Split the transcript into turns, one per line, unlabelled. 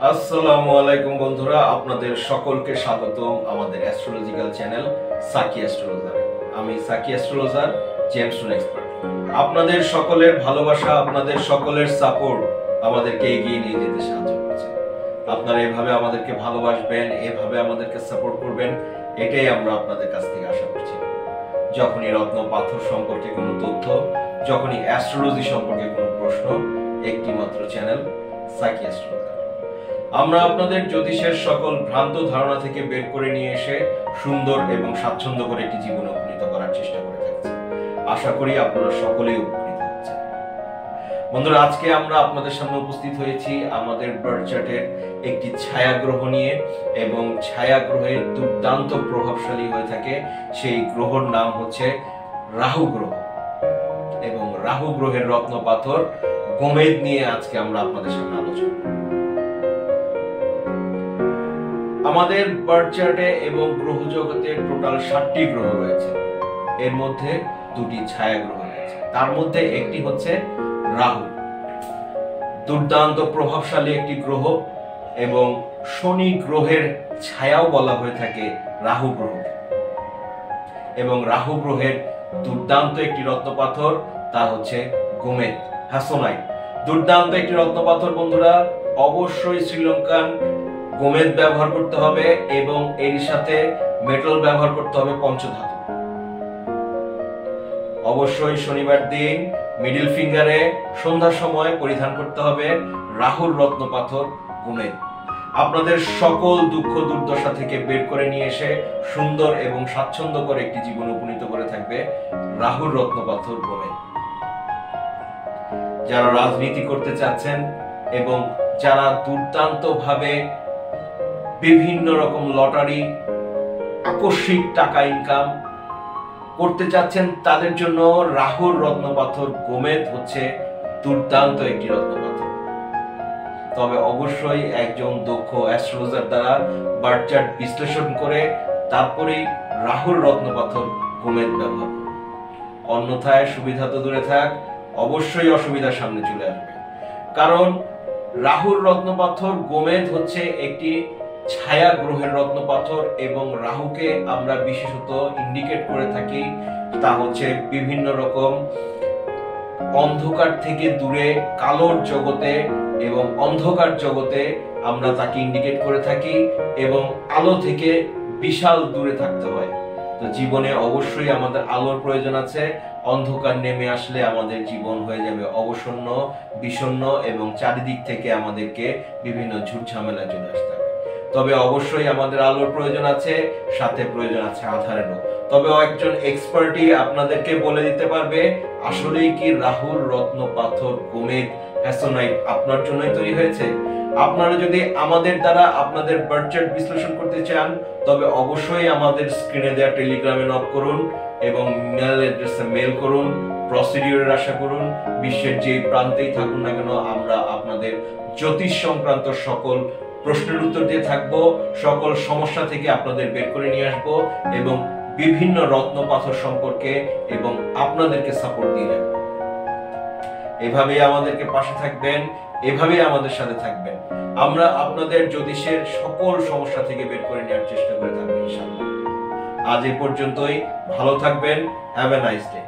আসসালামু আলাইকুম বন্ধুরা, আপনাদের সকলকে স্বাগতম আমাদের অ্যাস্ট্রোলজিক্যাল চ্যানেল সাকি অ্যাস্ট্রোলজারে। আমি সাকি অ্যাস্ট্রোলজার জেমসন এক্সপার্ট। আপনাদের সকলের ভালোবাসা, আপনাদের সকলের সাপোর্ট আমাদেরকে এগিয়ে নিয়ে যেতে সাহায্য করছে। আপনারা এভাবে আমাদেরকে ভালোবাসবেন, এভাবে আমাদেরকে সাপোর্ট করবেন, এটাই আমরা আপনাদের কাছ থেকে আশা করছি। যখনই রত্ন পাথর সম্পর্কে কোনো তথ্য, যখনই অ্যাস্ট্রোলজি সম্পর্কে কোনো প্রশ্ন, একটি মাত্র চ্যানেল সাকি অ্যাস্ট্রোলজার। আমরা আপনাদের জ্যোতিষের সকল ভ্রান্ত ধারণা থেকে বের করে নিয়ে এসে সুন্দর এবং স্বাচ্ছন্দ্য করে একটি জীবনে উপনীত করার চেষ্টা করে থাকছি। আশা করি আপনারা সকলেই উপকৃত হচ্ছেন। বন্ধুরা, আজকে আমরা আপনাদের সামনে উপস্থিত হয়েছি আমাদের বার্থ চার্টের একটি ছায়া গ্রহ নিয়ে, এবং ছায়া গ্রহের দুর্দান্ত প্রভাবশালী হয়ে থাকে সেই গ্রহর নাম হচ্ছে রাহু গ্রহ। এবং রাহু গ্রহের রত্ন পাথর গোমেদ নিয়ে আজকে আমরা আপনাদের সামনে আলোচনা করব। আমাদের বার্থ চার্টে এবং গ্রহ জগতে টোটাল 7টি গ্রহ রয়েছে। এর মধ্যে 2টি ছায়া গ্রহ রয়েছে, তার মধ্যে একটি হচ্ছে রাহু। দুর্দান্ত প্রভাবশালী একটি গ্রহ, এবং শনি গ্রহের ছায়াও বলা হয়ে থাকে রাহু গ্রহ। এবং রাহু গ্রহের দুর্দান্ত একটি রত্নপাথর, তা হচ্ছে গোমেদ হ্যাসোনাইট। দুর্দান্ত একটি রত্নপাথর বন্ধুরা, অবশ্যই শ্রীলঙ্কান গোমেদ ব্যবহার করতে হবে, এবং এর সাথে মেটাল ব্যবহার করতে হবে পঞ্চধাতু। অবশ্যই শনিবার দিন মিডল ফিঙ্গারে সন্ধ্যার সময় পরিধান করতে হবে রাহুর রত্ন পাথর গোমেদ। আপনাদের সকল দুঃখ দুর্দশা থেকে বের করে নিয়ে এসে সুন্দর এবং স্বাচ্ছন্দ্য করে একটি জীবন উপনীত করে থাকবে রাহুর রত্ন পাথর গোমেদ। যারা রাজনীতি করতে চাচ্ছেন এবং যারা দুর্দান্ত ভাবে বিভিন্ন রকম লটারি, আকস্মিক টাকা ইনকাম করতে চাচ্ছেন, তাদের জন্য রাহুর রত্নপাথর গোমেদ হচ্ছে দুর্দান্ত একটি রত্নপাথর। তবে অবশ্যই একজন দক্ষ অ্যাস্ট্রোলজার দ্বারা বার্থ চার্ট বিশ্লেষণ করে তারপরেই রাহুর রত্নপাথর গোমেদ ব্যবহার করুন। অন্যথায় সুবিধা তো দূরে থাক, অবশ্যই অসুবিধার সামনে চলে আসবে। কারণ রাহুর রত্নপাথর গোমেদ হচ্ছে একটি ছায়া গ্রহের রত্নপাথর, এবং রাহুকে আমরা বিশেষত ইন্ডিকেট করে থাকি তা হচ্ছে বিভিন্ন রকম অন্ধকার থেকে দূরে কালোর জগতে, এবং অন্ধকার জগতে আমরা তাকে ইন্ডিকেট করে থাকি, এবং আলো থেকে বিশাল দূরে থাকতে হয়। তো জীবনে অবশ্যই আমাদের আলোর প্রয়োজন আছে। অন্ধকার নেমে আসলে আমাদের জীবন হয়ে যাবে অবসন্ন, বিষণ্ণ, এবং চারিদিক থেকে আমাদেরকে বিভিন্ন ঝুট ঝামেলা চলে আসতে হবে। তবে অবশ্যই আমাদের আলোর প্রয়োজন আছে, সাথে প্রয়োজন আছে আধারেরও। তবে একজন এক্সপার্টই আপনাদেরকে বলে দিতে পারবে আসলেই কি রাহুর রত্ন পাথর গোমেদ হ্যাসোনাইট আপনার জন্যই তৈরি হয়েছে। আপনারা যদি আমাদের দ্বারা আপনাদের বার্থ চার্ট বিশ্লেষণ করতে চান, তবে অবশ্যই আমাদের স্ক্রিনে দেওয়া টেলিগ্রামে নক করুন, এবং মেল অ্যাড্রেসে মেল করুন, প্রসিডিউরের আশা করুন। বিশ্বের যে প্রান্তেই থাকুন না কেন, আমরা আপনাদের জ্যোতিষ সংক্রান্ত সকল প্রশ্নের উত্তর দিয়ে থাকবো, সকল সমস্যা থেকে আপনাদের বের করে নিয়ে আসবো, এবং বিভিন্ন রত্ন পাথর সম্পর্কে এবং আপনাদেরকে সাপোর্ট দিয়ে যাবো। এভাবেই আমাদেরকে পাশে থাকবেন, এভাবেই আমাদের সাথে থাকবেন। আমরা আপনাদের জ্যোতিষের সকল সমস্যা থেকে বের করে নেওয়ার চেষ্টা করে থাকবো ইনশাআল্লাহ। আজ এ পর্যন্তই, ভালো থাকবেন। Have a nice day.